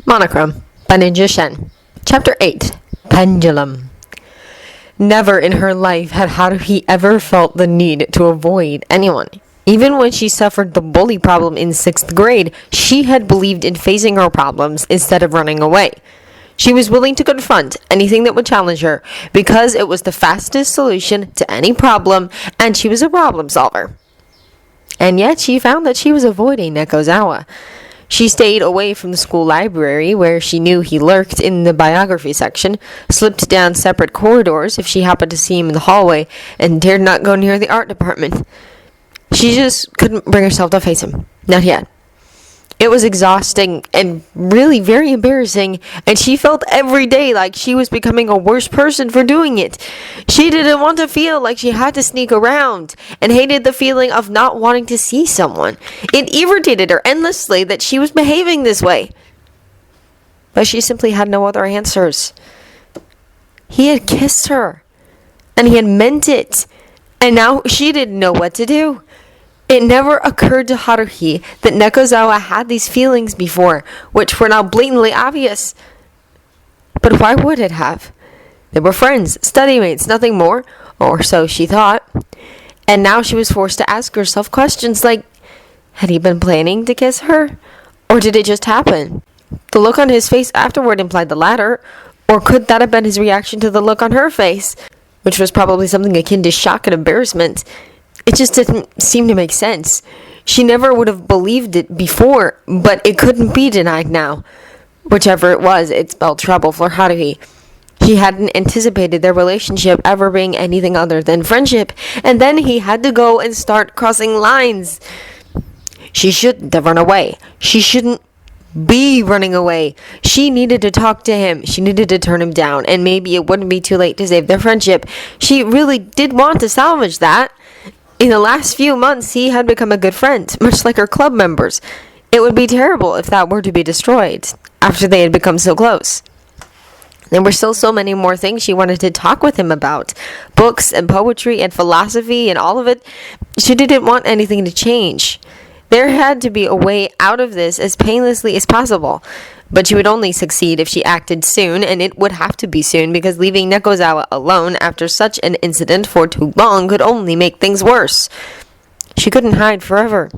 Monochrome by Ninja Shen. Chapter 8. Pendulum. Never in her life had Haruhi ever felt the need to avoid anyone. Even when she suffered the bully problem in 6th grade, she had believed in facing her problems instead of running away. She was willing to confront anything that would challenge her because it was the fastest solution to any problem, and she was a problem solver. And yet she found that she was avoiding Nekozawa. She stayed away from the school library, where she knew he lurked in the biography section, slipped down separate corridors if she happened to see him in the hallway, and dared not go near the art department. She just couldn't bring herself to face him. Not yet. It was exhausting and really very embarrassing, and she felt every day like she was becoming a worse person for doing it. She didn't want to feel like she had to sneak around, and hated the feeling of not wanting to see someone. It irritated her endlessly that she was behaving this way. But she simply had no other answers. He had kissed her, and he had meant it, and now she didn't know what to do. It never occurred to Haruhi that Nekozawa had these feelings before, which were now blatantly obvious. But why would it have? They were friends, study mates, nothing more, or so she thought. And now she was forced to ask herself questions like, had he been planning to kiss her? Or did it just happen? The look on his face afterward implied the latter, or could that have been his reaction to the look on her face, which was probably something akin to shock and embarrassment? It just didn't seem to make sense. She never would have believed it before, but it couldn't be denied now. Whichever it was, it spelled trouble for Haruhi. He hadn't anticipated their relationship ever being anything other than friendship, and then he had to go and start crossing lines. She shouldn't have run away. She shouldn't be running away. She needed to talk to him. She needed to turn him down, and maybe it wouldn't be too late to save their friendship. She really did want to salvage that. In the last few months, he had become a good friend, much like her club members. It would be terrible if that were to be destroyed, after they had become so close. There were still so many more things she wanted to talk with him about. Books and poetry and philosophy and all of it. She didn't want anything to change. There had to be a way out of this as painlessly as possible. But she would only succeed if she acted soon, and it would have to be soon, because leaving Nekozawa alone after such an incident for too long could only make things worse. She couldn't hide forever.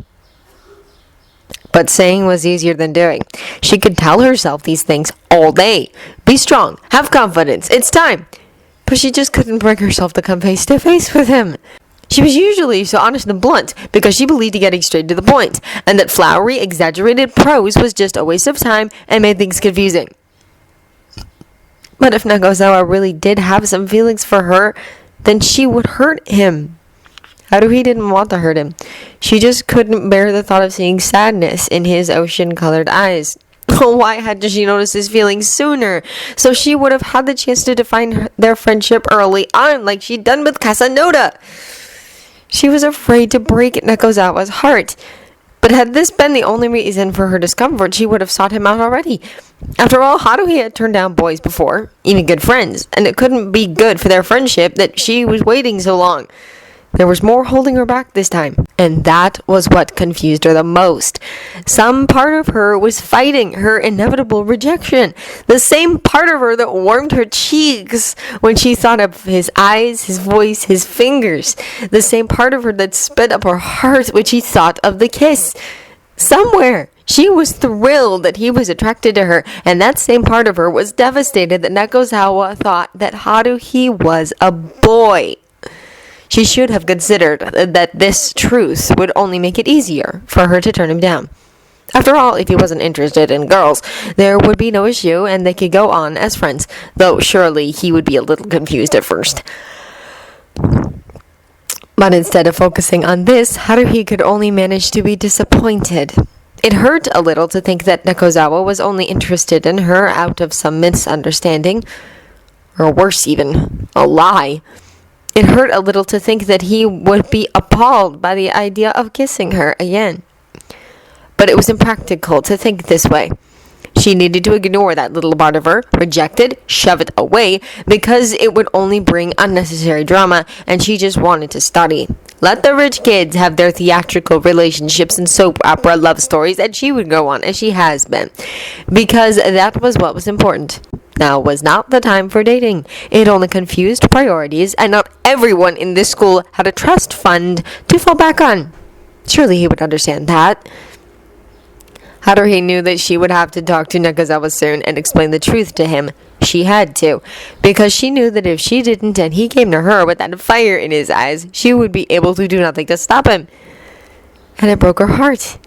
But saying was easier than doing. She could tell herself these things all day. Be strong. Have confidence. It's time. But she just couldn't bring herself to come face to face with him. She was usually so honest and blunt because she believed in getting straight to the point, and that flowery, exaggerated prose was just a waste of time and made things confusing. But if Nekozawa really did have some feelings for her, then she would hurt him. Haruhi didn't want to hurt him. She just couldn't bear the thought of seeing sadness in his ocean-colored eyes. Why hadn't she noticed his feelings sooner? So she would have had the chance to define their friendship early on, like she'd done with Casanova. She was afraid to break Nekozawa's heart. But had this been the only reason for her discomfort, she would have sought him out already. After all, Haruhi had turned down boys before, even good friends, and it couldn't be good for their friendship that she was waiting so long. There was more holding her back this time, and that was what confused her the most. Some part of her was fighting her inevitable rejection, the same part of her that warmed her cheeks when she thought of his eyes, his voice, his fingers, the same part of her that sped up her heart when she thought of the kiss. Somewhere, she was thrilled that he was attracted to her, and that same part of her was devastated that Nekozawa thought that Haruhi was a boy. She should have considered that this truth would only make it easier for her to turn him down. After all, if he wasn't interested in girls, there would be no issue, and they could go on as friends, though surely he would be a little confused at first. But instead of focusing on this, Haruhi could only manage to be disappointed. It hurt a little to think that Nekozawa was only interested in her out of some misunderstanding, or worse even, a lie. It hurt a little to think that he would be appalled by the idea of kissing her again. But it was impractical to think this way. She needed to ignore that little part of her, reject it, shove it away, because it would only bring unnecessary drama, and she just wanted to study. Let the rich kids have their theatrical relationships and soap opera love stories, and she would go on as she has been. Because that was what was important. Now was not the time for dating. It only confused priorities, and not everyone in this school had a trust fund to fall back on. Surely he would understand that. Haruhi knew that she would have to talk to Nekozawa soon and explain the truth to him. She had to, because she knew that if she didn't and he came to her with that fire in his eyes, she would be able to do nothing to stop him. And it broke her heart.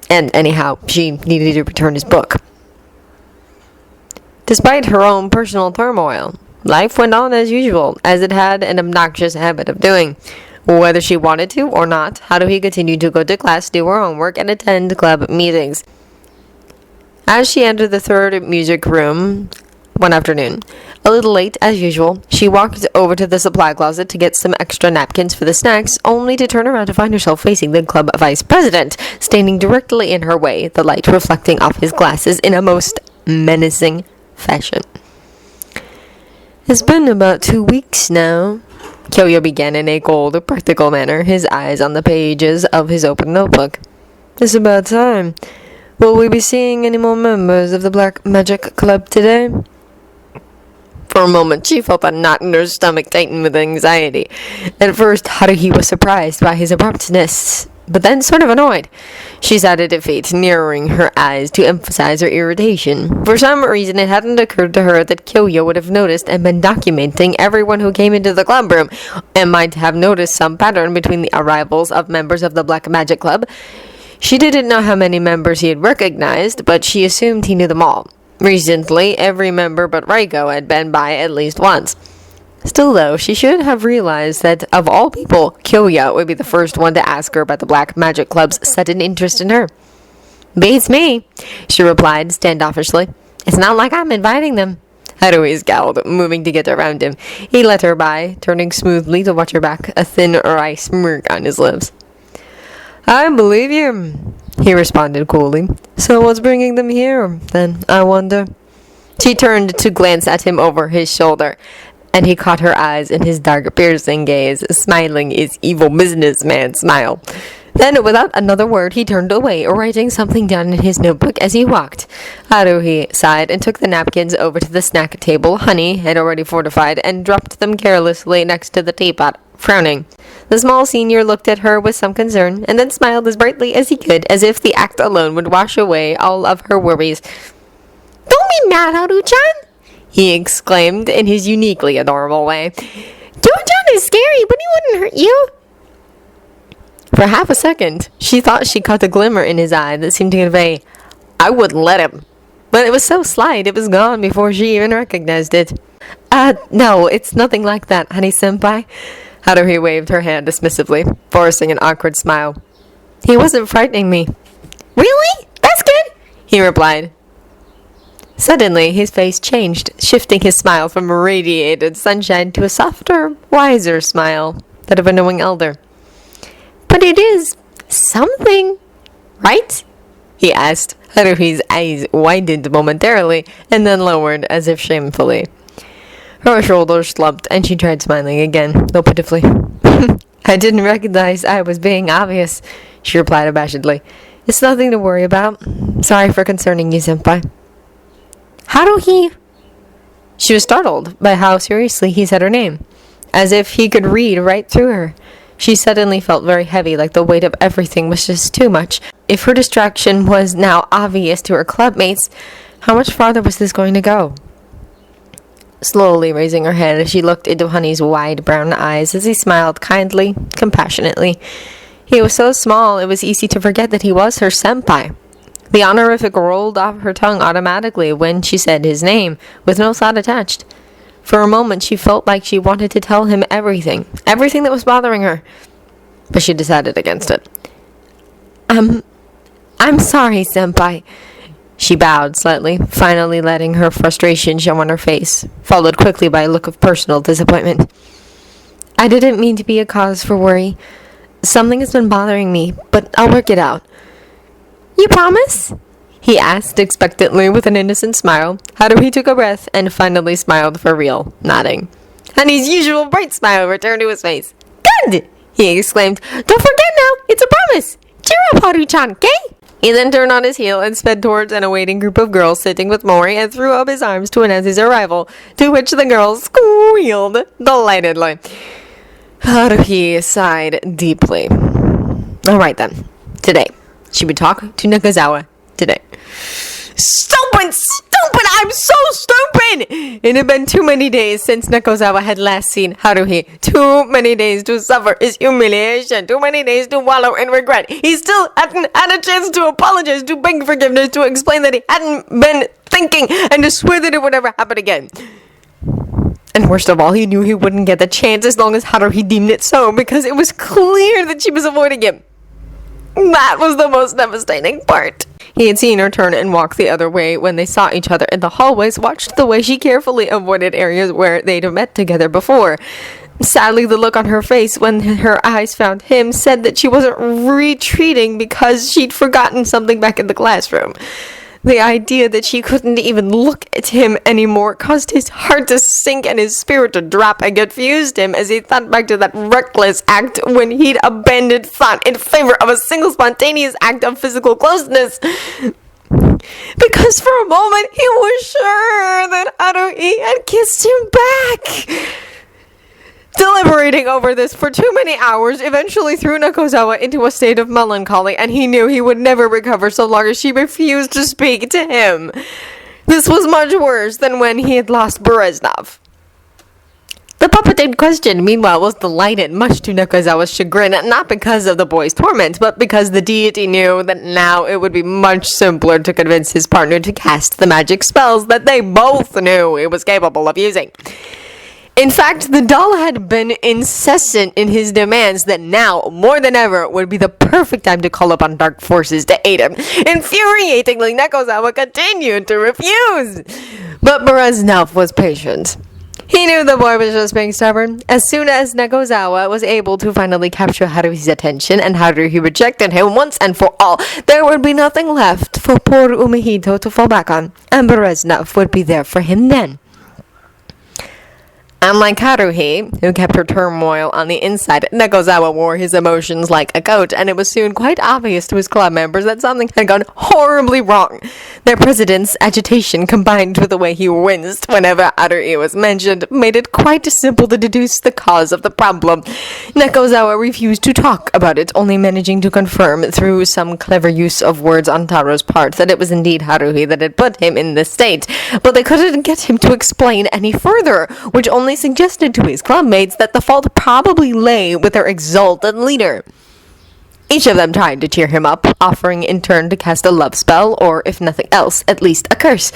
And anyhow, she needed to return his book. Despite her own personal turmoil, life went on as usual, as it had an obnoxious habit of doing. Whether she wanted to or not, Haruhi continued to go to class, do her homework, and attend club meetings. As she entered the third music room one afternoon, a little late as usual, she walked over to the supply closet to get some extra napkins for the snacks, only to turn around to find herself facing the club vice president, standing directly in her way, the light reflecting off his glasses in a most menacing fashion. It's been about 2 weeks now, Kyoyo began in a cold, practical manner, his eyes on the pages of his open notebook. It's about time. Will we be seeing any more members of the Black Magic Club today? For a moment, she felt a knot in her stomach tighten with anxiety. At first, Haruhi was surprised by his abruptness, but then sort of annoyed. She sat at his feet, narrowing her eyes to emphasize her irritation. For some reason, it hadn't occurred to her that Kyoyo would have noticed and been documenting everyone who came into the club room, and might have noticed some pattern between the arrivals of members of the Black Magic Club. She didn't know how many members he had recognized, but she assumed he knew them all. Recently, every member but Raiko had been by at least once. Still, though, she should have realized that, of all people, Kyoya would be the first one to ask her about the Black Magic Club's sudden interest in her. "Beats me," she replied standoffishly. "It's not like I'm inviting them." Haruhi scowled, moving to get around him. He let her by, turning smoothly to watch her back, a thin wry smirk on his lips. "I believe you," he responded coolly. "So what's bringing them here, then, I wonder?" She turned to glance at him over his shoulder, and he caught her eyes in his dark, piercing gaze, smiling his evil businessman smile. Then, without another word, he turned away, writing something down in his notebook as he walked. Haruhi sighed and took the napkins over to the snack table Honey had already fortified and dropped them carelessly next to the teapot, frowning. The small senior looked at her with some concern, and then smiled as brightly as he could, as if the act alone would wash away all of her worries. "Don't be mad, Haru-chan!" he exclaimed in his uniquely adorable way. "Kyo-chan is scary, but he wouldn't hurt you." For half a second, she thought she caught a glimmer in his eye that seemed to convey, "I wouldn't let him." But it was so slight, it was gone before she even recognized it. No, it's nothing like that, honey-senpai." Haruhi waved her hand dismissively, forcing an awkward smile. "He wasn't frightening me." "Really? That's good," he replied. Suddenly, his face changed, shifting his smile from radiated sunshine to a softer, wiser smile, that of a knowing elder. "But it is something, right?" he asked. Haruhi's eyes widened momentarily, and then lowered as if shamefully. Her shoulders slumped, and she tried smiling again, though pitifully. "I didn't recognize I was being obvious," she replied abashedly. "It's nothing to worry about. Sorry for concerning you, senpai." "Haruhi!" She was startled by how seriously he said her name, as if he could read right through her. She suddenly felt very heavy, like the weight of everything was just too much. If her distraction was now obvious to her clubmates, how much farther was this going to go? Slowly raising her head, she looked into Honey's wide brown eyes as he smiled kindly, compassionately. He was so small, it was easy to forget that he was her senpai. The honorific rolled off her tongue automatically when she said his name, with no thought attached. For a moment, she felt like she wanted to tell him everything that was bothering her. But she decided against it. I'm sorry, senpai." She bowed slightly, finally letting her frustration show on her face, followed quickly by a look of personal disappointment. "I didn't mean to be a cause for worry. Something has been bothering me, but I'll work it out." "You promise?" he asked expectantly with an innocent smile. Haruhi took a breath and finally smiled for real, nodding. Honey's usual bright smile returned to his face. "Good!" he exclaimed. "Don't forget now, it's a promise. Cheer up, Haruhi-chan, okay?" He then turned on his heel and sped towards an awaiting group of girls sitting with Mori and threw up his arms to announce his arrival, to which the girls squealed delightedly. Haruhi sighed deeply. Alright then, today, she would talk to Nekozawa today. Stupid! I'm so stupid! It had been too many days since Nekozawa had last seen Haruhi. Too many days to suffer his humiliation. Too many days to wallow in regret. He still hadn't had a chance to apologize, to beg forgiveness, to explain that he hadn't been thinking, and to swear that it would never happen again. And worst of all, he knew he wouldn't get the chance as long as Haruhi deemed it so, because it was clear that she was avoiding him. That was the most devastating part. He had seen her turn and walk the other way when they saw each other in the hallways, watched the way she carefully avoided areas where they'd met together before. Sadly, the look on her face when her eyes found him said that she wasn't retreating because she'd forgotten something back in the classroom. The idea that she couldn't even look at him anymore caused his heart to sink and his spirit to drop and confused him as he thought back to that reckless act when he'd abandoned thought in favor of a single spontaneous act of physical closeness. Because for a moment he was sure that Haruhi had kissed him back. Deliberating over this for too many hours eventually threw Nekozawa into a state of melancholy, and he knew he would never recover so long as she refused to speak to him. This was much worse than when he had lost Bereznov. The puppet in question, meanwhile, was delighted, much to Nekozawa's chagrin, not because of the boy's torment, but because the deity knew that now it would be much simpler to convince his partner to cast the magic spells that they both knew he was capable of using. In fact, the doll had been incessant in his demands that now, more than ever, would be the perfect time to call upon dark forces to aid him. Infuriatingly, Nekozawa continued to refuse. But Bereznov was patient. He knew the boy was just being stubborn. As soon as Nekozawa was able to finally capture Haruhi's attention and Haruhi rejected him once and for all, there would be nothing left for poor Umehito to fall back on, and Bereznov would be there for him then. Unlike Haruhi, who kept her turmoil on the inside, Nekozawa wore his emotions like a coat, and it was soon quite obvious to his club members that something had gone horribly wrong. Their president's agitation, combined with the way he winced whenever Haruhi was mentioned, made it quite simple to deduce the cause of the problem. Nekozawa refused to talk about it, only managing to confirm through some clever use of words on Taro's part that it was indeed Haruhi that had put him in this state. But they couldn't get him to explain any further, which only suggested to his clubmates that the fault probably lay with their exalted leader. Each of them tried to cheer him up, offering in turn to cast a love spell, or if nothing else, at least a curse.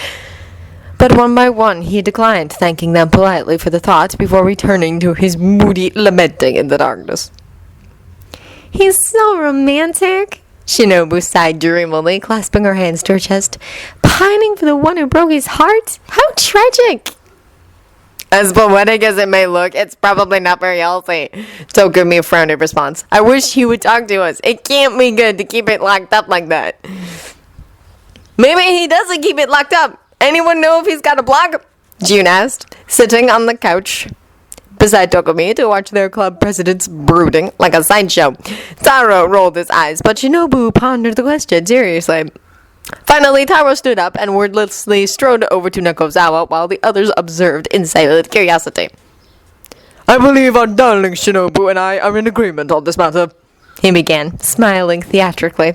But one by one he declined, thanking them politely for the thought before returning to his moody lamenting in the darkness. "He's so romantic," Shinobu sighed dreamily, clasping her hands to her chest. "Pining for the one who broke his heart? How tragic!" "As poetic as it may look, it's probably not very healthy," Tokumi frowned in response. "I wish he would talk to us. It can't be good to keep it locked up like that." "Maybe he doesn't keep it locked up. Anyone know if he's got a block?" June asked, sitting on the couch beside Tokumi to watch their club presidents brooding like a sideshow. Taro rolled his eyes, but Shinobu pondered the question seriously. Finally, Taro stood up and wordlessly strode over to Nekozawa while the others observed in silent curiosity. "I believe our darling Shinobu and I are in agreement on this matter," he began, smiling theatrically.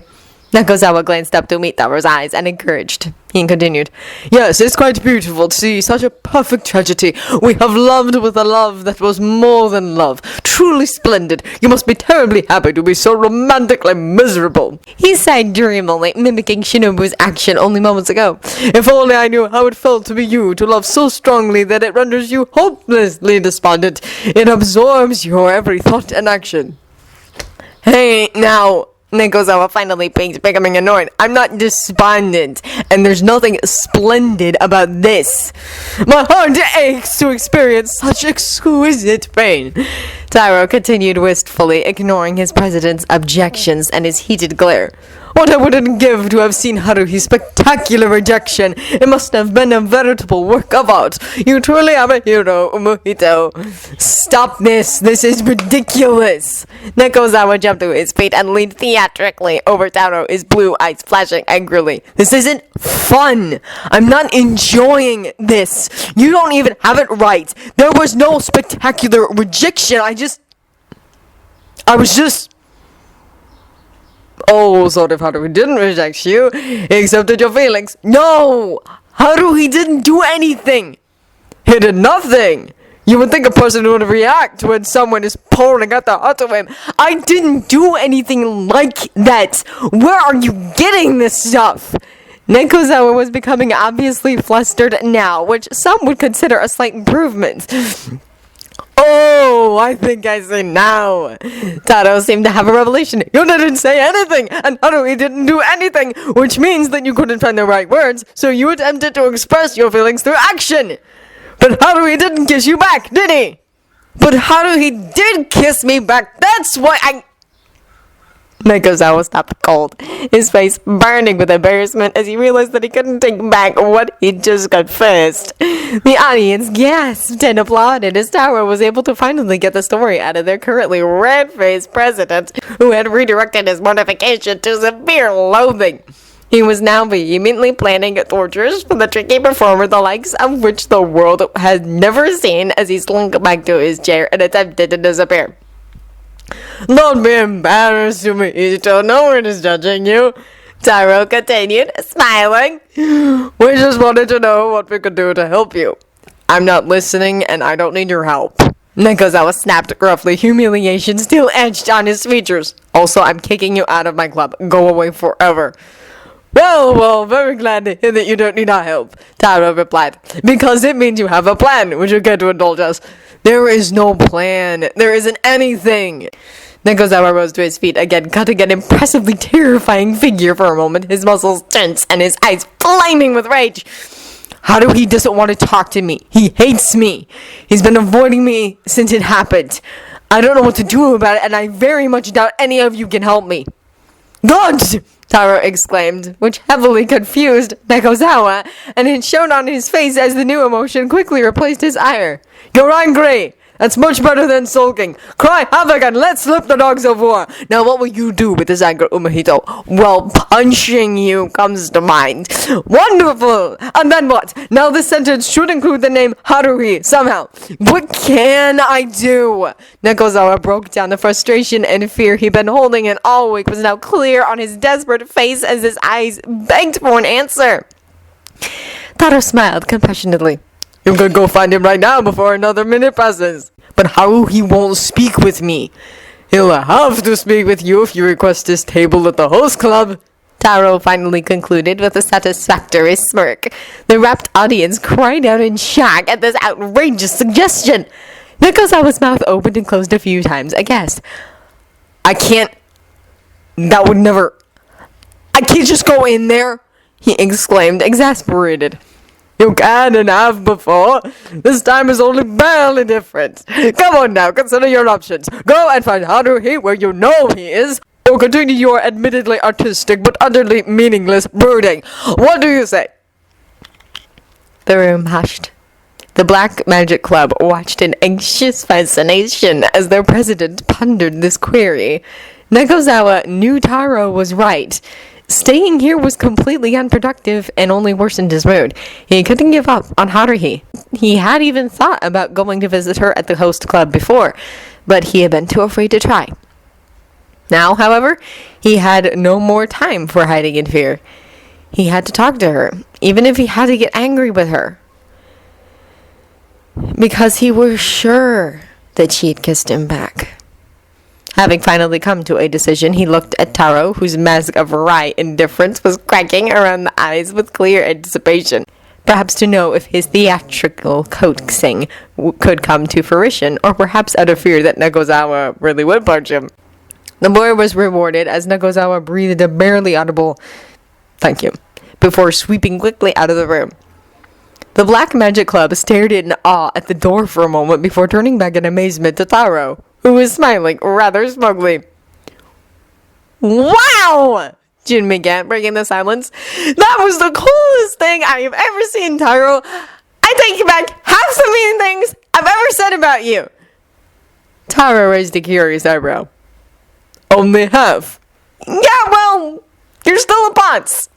Nekozawa glanced up to meet Taro's eyes and encouraged. He continued, "Yes, it's quite beautiful to see such a perfect tragedy. We have loved with a love that was more than love. Truly splendid. You must be terribly happy to be so romantically miserable." He sighed dreamily, mimicking Shinobu's action only moments ago. "If only I knew how it felt to be you, to love so strongly that it renders you hopelessly despondent. It absorbs your every thought and action." "Hey, now," Nekozawa finally peaked, becoming annoyed. "I'm not despondent, and there's nothing splendid about this. My heart aches to experience such exquisite pain." Taro continued wistfully, ignoring his president's objections and his heated glare. What I wouldn't give to have seen Haruhi's spectacular rejection. It must have been a veritable work of art. You truly are a hero, Umuhito. Stop this. This is ridiculous. Nekozawa jumped to his feet and leaned theatrically over Taro, his blue eyes flashing angrily. This isn't fun. I'm not enjoying this. You don't even have it right. There was no spectacular rejection. I was just... Oh, so if Haruhi didn't reject you, he accepted your feelings. No! Haruhi didn't do anything! He did nothing! You would think a person would react when someone is pouring out their heart to him. I didn't do anything like that! Where are you getting this stuff? Nekozawa was becoming obviously flustered now, which some would consider a slight improvement. Oh, I think I see now. Taro seemed to have a revelation. You didn't say anything, and Haruhi didn't do anything, which means that you couldn't find the right words, so you attempted to express your feelings through action. But Haruhi didn't kiss you back, did he? But Haruhi did kiss me back. That's why Nekozawa stopped cold, his face burning with embarrassment as he realized that he couldn't take back what he'd just confessed. The audience gasped and applauded as Taro was able to finally get the story out of their currently red-faced president, who had redirected his mortification to severe loathing. He was now vehemently planning tortures for the tricky performer, the likes of which the world had never seen, as he slunk back to his chair and attempted to disappear. Don't be embarrassed, Umuhito. No one is judging you. Taro continued, smiling. We just wanted to know what we could do to help you. I'm not listening, and I don't need your help. Nekozawa snapped gruffly, humiliation still etched on his features. Also, I'm kicking you out of my club. Go away forever. Well, very glad to hear that you don't need our help, Taro replied. Because it means you have a plan, which you get to indulge us. There is no plan. There isn't anything. Nekozawa rose to his feet again, cutting an impressively terrifying figure for a moment, his muscles tense and his eyes flaming with rage. Haruhi doesn't want to talk to me. He hates me. He's been avoiding me since it happened. I don't know what to do about it, and I very much doubt any of you can help me. God! Taro exclaimed, which heavily confused Nekozawa, and it shone on his face as the new emotion quickly replaced his ire. You're angry! That's much better than sulking. Cry havoc and let's slip the dogs of war. Now what will you do with this anger, Umuhito? Well, punching you comes to mind. Wonderful! And then what? Now this sentence should include the name Haruhi somehow. What can I do? Nekozawa broke down. The frustration and fear he'd been holding in all week was now clear on his desperate face as his eyes begged for an answer. Taro smiled compassionately. You can go find him right now before another minute passes. But Haruhi won't speak with me. He'll have to speak with you if you request his table at the host club. Taro finally concluded with a satisfactory smirk. The rapt audience cried out in shock at this outrageous suggestion. Nekozawa's mouth opened and closed a few times, aghast. I can't just go in there, he exclaimed, exasperated. You can and have before. This time is only barely different. Come on now, consider your options. Go and find Haruhi where you know he is, or continue your admittedly artistic but utterly meaningless brooding. What do you say? The room hushed. The Black Magic Club watched in anxious fascination as their president pondered this query. Nekozawa knew Taro was right. Staying here was completely unproductive and only worsened his mood. He couldn't give up on Haruhi. He had even thought about going to visit her at the host club before, but he had been too afraid to try. Now, however, he had no more time for hiding in fear. He had to talk to her, even if he had to get angry with her. Because he was sure that she had kissed him back. Having finally come to a decision, he looked at Taro, whose mask of wry indifference was cracking around the eyes with clear anticipation, perhaps to know if his theatrical coaxing could come to fruition, or perhaps out of fear that Nekozawa really would punch him. The boy was rewarded as Nekozawa breathed a barely audible "thank you" before sweeping quickly out of the room. The Black Magic Club stared in awe at the door for a moment before turning back in amazement to Taro, who was smiling rather smugly. Wow! Jin began, breaking the silence. That was the coolest thing I have ever seen, Taro. I take back half the mean things I've ever said about you. Taro raised a curious eyebrow. Only half? Yeah, well, you're still a boss.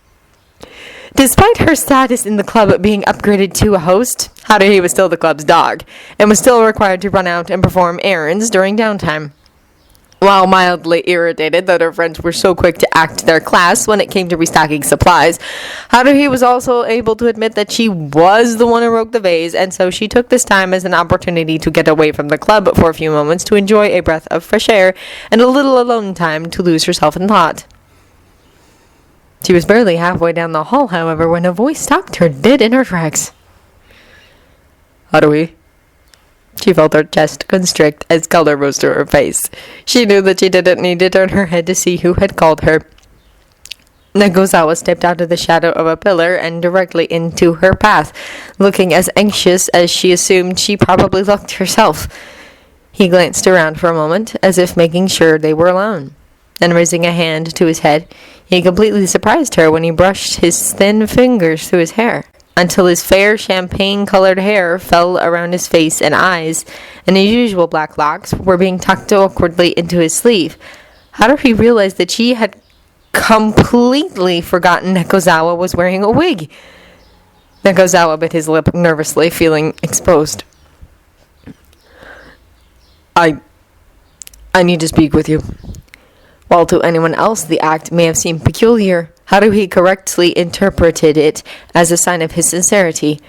Despite her status in the club being upgraded to a host, Haruhi was still the club's dog, and was still required to run out and perform errands during downtime. While mildly irritated that her friends were so quick to act their class when it came to restocking supplies, Haruhi was also able to admit that she was the one who broke the vase, and so she took this time as an opportunity to get away from the club for a few moments to enjoy a breath of fresh air and a little alone time to lose herself in thought. She was barely halfway down the hall, however, when a voice stopped her dead in her tracks. Haruhi. She felt her chest constrict as color rose to her face. She knew that she didn't need to turn her head to see who had called her. Nekozawa stepped out of the shadow of a pillar and directly into her path, looking as anxious as she assumed she probably looked herself. He glanced around for a moment, as if making sure they were alone. Then, raising a hand to his head, he completely surprised her when he brushed his thin fingers through his hair, until his fair champagne-colored hair fell around his face and eyes, and his usual black locks were being tucked awkwardly into his sleeve. Haruhi realized that she had completely forgotten Nekozawa was wearing a wig. Nekozawa bit his lip nervously, feeling exposed. I need to speak with you. While to anyone else the act may have seemed peculiar, Haruhi correctly interpreted it as a sign of his sincerity.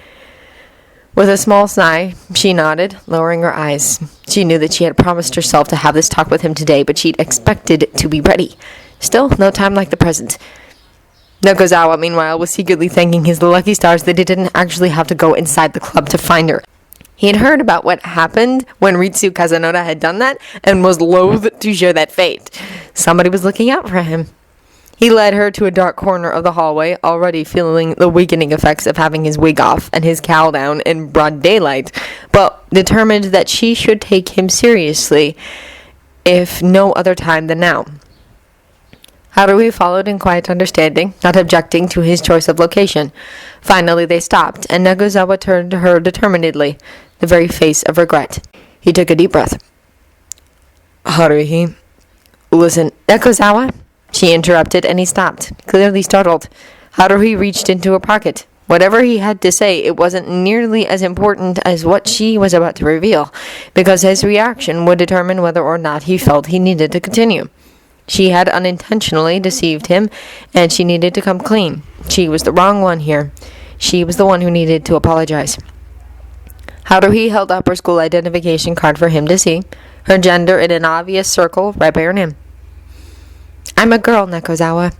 With a small sigh, she nodded, lowering her eyes. She knew that she had promised herself to have this talk with him today, but she'd expected to be ready. Still, no time like the present. Nekozawa, meanwhile, was secretly thanking his lucky stars that he didn't actually have to go inside the club to find her. He had heard about what happened when Ritsu Kazanoda had done that, and was loath to share that fate. Somebody was looking out for him. He led her to a dark corner of the hallway, already feeling the weakening effects of having his wig off and his cowl down in broad daylight, but determined that she should take him seriously, if no other time than now. Haruhi followed in quiet understanding, not objecting to his choice of location. Finally they stopped, and Nekozawa turned to her determinedly, the very face of regret. He took a deep breath. Haruhi, listen. Nekozawa? She interrupted, and he stopped, clearly startled. Haruhi reached into her pocket. Whatever he had to say, it wasn't nearly as important as what she was about to reveal, because his reaction would determine whether or not he felt he needed to continue. She had unintentionally deceived him, and she needed to come clean. She was the wrong one here. She was the one who needed to apologize. Haruhi held up her school identification card for him to see, her gender in an obvious circle right by her name. I'm a girl, Nekozawa.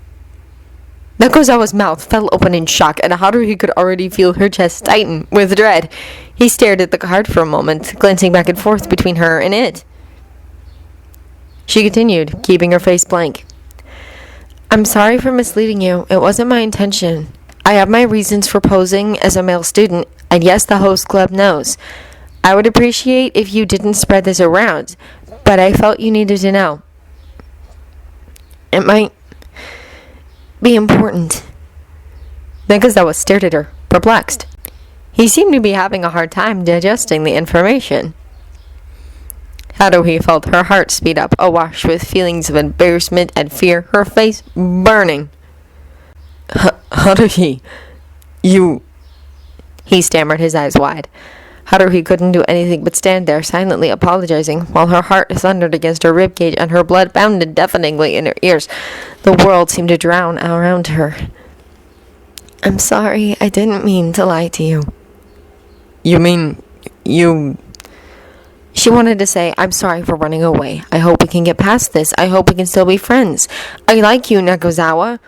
Nekozawa's mouth fell open in shock, and Haruhi could already feel her chest tighten with dread. He stared at the card for a moment, glancing back and forth between her and it. She continued, keeping her face blank. I'm sorry for misleading you. It wasn't my intention. I have my reasons for posing as a male student, and yes, the host club knows. I would appreciate if you didn't spread this around, but I felt you needed to know. It might be important. Nekozawa stared at her, perplexed. He seemed to be having a hard time digesting the information. Haruhi felt her heart speed up, awash with feelings of embarrassment and fear, her face burning. Haruhi, you... He stammered, his eyes wide. Haruhi couldn't do anything but stand there, silently apologizing, while her heart thundered against her ribcage and her blood pounded deafeningly in her ears. The world seemed to drown around her. I'm sorry, I didn't mean to lie to you. You mean... you... She wanted to say, I'm sorry for running away. I hope we can get past this. I hope we can still be friends. I like you, Nekozawa.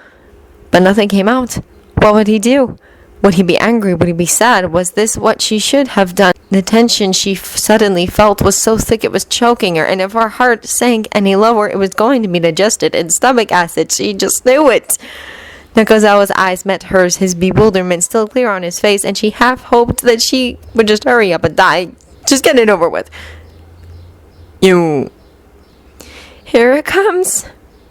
But nothing came out. What would he do? Would he be angry? Would he be sad? Was this what she should have done? The tension she suddenly felt was so thick it was choking her, and if her heart sank any lower, it was going to be digested in stomach acid. She just knew it. Nekozawa's eyes met hers, his bewilderment still clear on his face, and she half hoped that she would just hurry up and die. Just get it over with. You... Here it comes.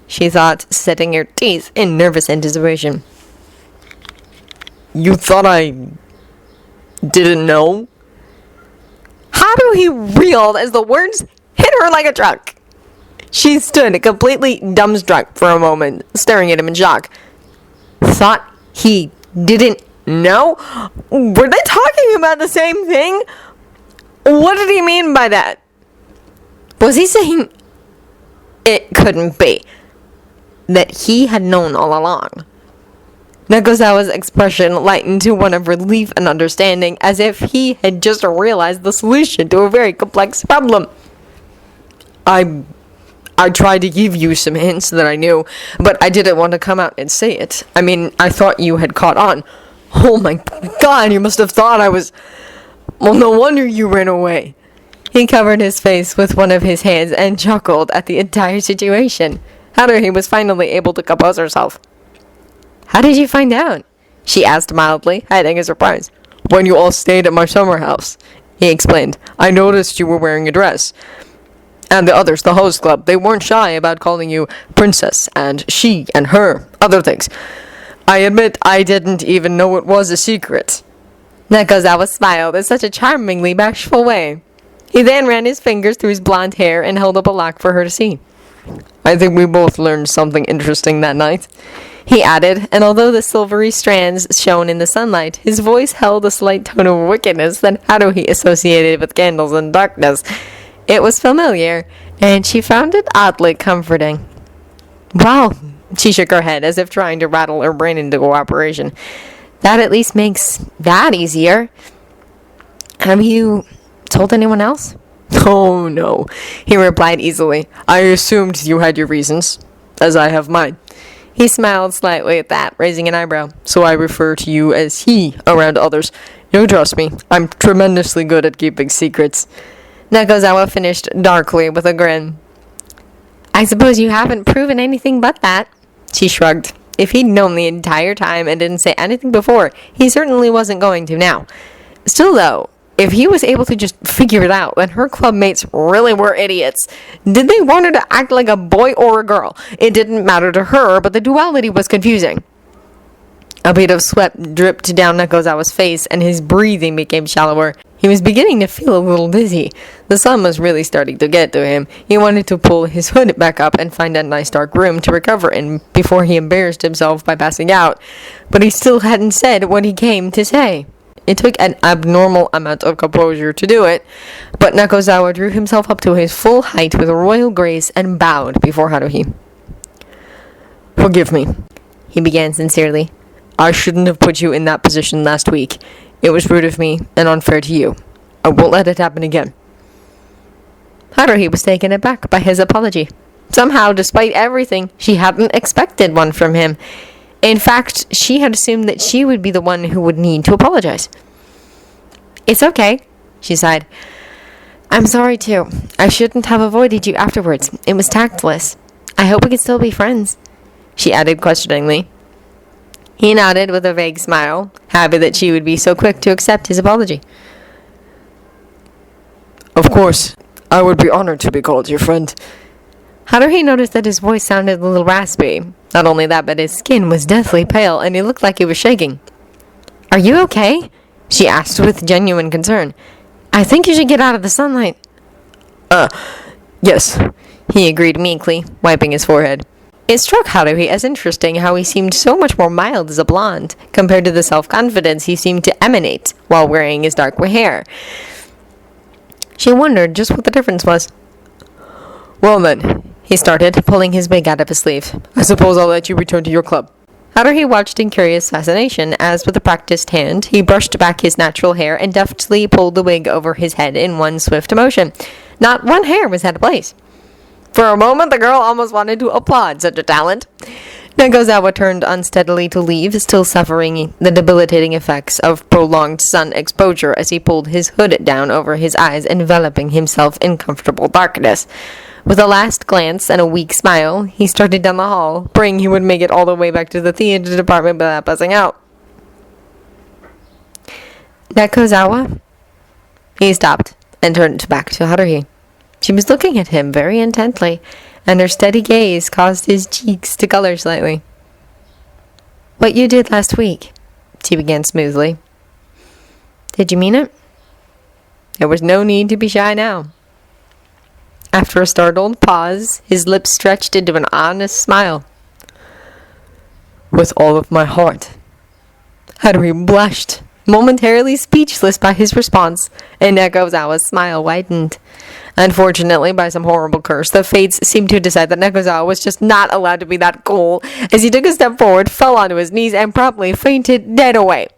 she thought, setting her teeth in nervous anticipation. You thought I didn't know? Haruhi reeled as the words hit her like a truck. She stood completely dumbstruck for a moment, staring at him in shock. Thought he didn't know? Were they talking about the same thing? What did he mean by that? Was he saying it couldn't be? That he had known all along? Nekozawa's expression lightened to one of relief and understanding, as if he had just realized the solution to a very complex problem. I tried to give you some hints that I knew, but I didn't want to come out and say it. I mean, I thought you had caught on. Oh my god, you must have thought I was... Well, no wonder you ran away. He covered his face with one of his hands and chuckled at the entire situation. Haruhi was finally able to compose herself. How did you find out? She asked mildly, hiding his surprise. When you all stayed at my summer house, he explained. I noticed you were wearing a dress. And the others, the host club, they weren't shy about calling you princess and she and her, other things. I admit I didn't even know it was a secret. Nekozawa smiled in such a charmingly bashful way. He then ran his fingers through his blonde hair and held up a lock for her to see. I think we both learned something interesting that night, he added, and although the silvery strands shone in the sunlight, his voice held a slight tone of wickedness that Haruhi associated with candles and darkness. It was familiar, and she found it oddly comforting. Wow, she shook her head as if trying to rattle her brain into cooperation. That at least makes that easier. Have you told anyone else? Oh, no, he replied easily. I assumed you had your reasons, as I have mine. He smiled slightly at that, raising an eyebrow. So I refer to you as he around others. You trust me. I'm tremendously good at keeping secrets. Nekozawa finished darkly with a grin. I suppose you haven't proven anything but that. She shrugged. If he'd known the entire time and didn't say anything before, he certainly wasn't going to now. Still, though, if he was able to just figure it out, then her club mates really were idiots. Did they want her to act like a boy or a girl? It didn't matter to her, but the duality was confusing. A bead of sweat dripped down Nekozawa's face, and his breathing became shallower. He was beginning to feel a little dizzy. The sun was really starting to get to him. He wanted to pull his hood back up and find a nice dark room to recover in before he embarrassed himself by passing out. But he still hadn't said what he came to say. It took an abnormal amount of composure to do it, but Nekozawa drew himself up to his full height with royal grace and bowed before Haruhi. Forgive me, he began sincerely. I shouldn't have put you in that position last week. It was rude of me and unfair to you. I won't let it happen again. Haruhi was taken aback by his apology. Somehow, despite everything, she hadn't expected one from him. In fact, she had assumed that she would be the one who would need to apologize. It's okay, she sighed. I'm sorry, too. I shouldn't have avoided you afterwards. It was tactless. I hope we can still be friends, she added questioningly. He nodded with a vague smile, happy that she would be so quick to accept his apology. Of course, I would be honored to be called your friend. Haruhi noticed that his voice sounded a little raspy. Not only that, but his skin was deathly pale, and he looked like he was shaking. Are you okay? She asked with genuine concern. I think you should get out of the sunlight. Yes, he agreed meekly, wiping his forehead. It struck Haruhi as interesting how he seemed so much more mild as a blonde, compared to the self-confidence he seemed to emanate while wearing his dark hair. She wondered just what the difference was. Well then, he started, pulling his wig out of his sleeve. I suppose I'll let you return to your club. Haruhi watched in curious fascination as, with a practiced hand, he brushed back his natural hair and deftly pulled the wig over his head in one swift motion. Not one hair was out of place. For a moment, the girl almost wanted to applaud such a talent. Nekozawa turned unsteadily to leave, still suffering the debilitating effects of prolonged sun exposure as he pulled his hood down over his eyes, enveloping himself in comfortable darkness. With a last glance and a weak smile, he started down the hall, praying he would make it all the way back to the theater department without passing out. Nekozawa? He stopped and turned back to Haruhi. She was looking at him very intently, and her steady gaze caused his cheeks to color slightly. "What you did last week," she began smoothly. "Did you mean it?" There was no need to be shy now. After a startled pause, his lips stretched into an honest smile. "With all of my heart." Haruhi blushed, momentarily speechless by his response, and Nekozawa's smile widened. Unfortunately, by some horrible curse, the fates seemed to decide that Nekozawa was just not allowed to be that cool, as he took a step forward, fell onto his knees, and promptly fainted dead away.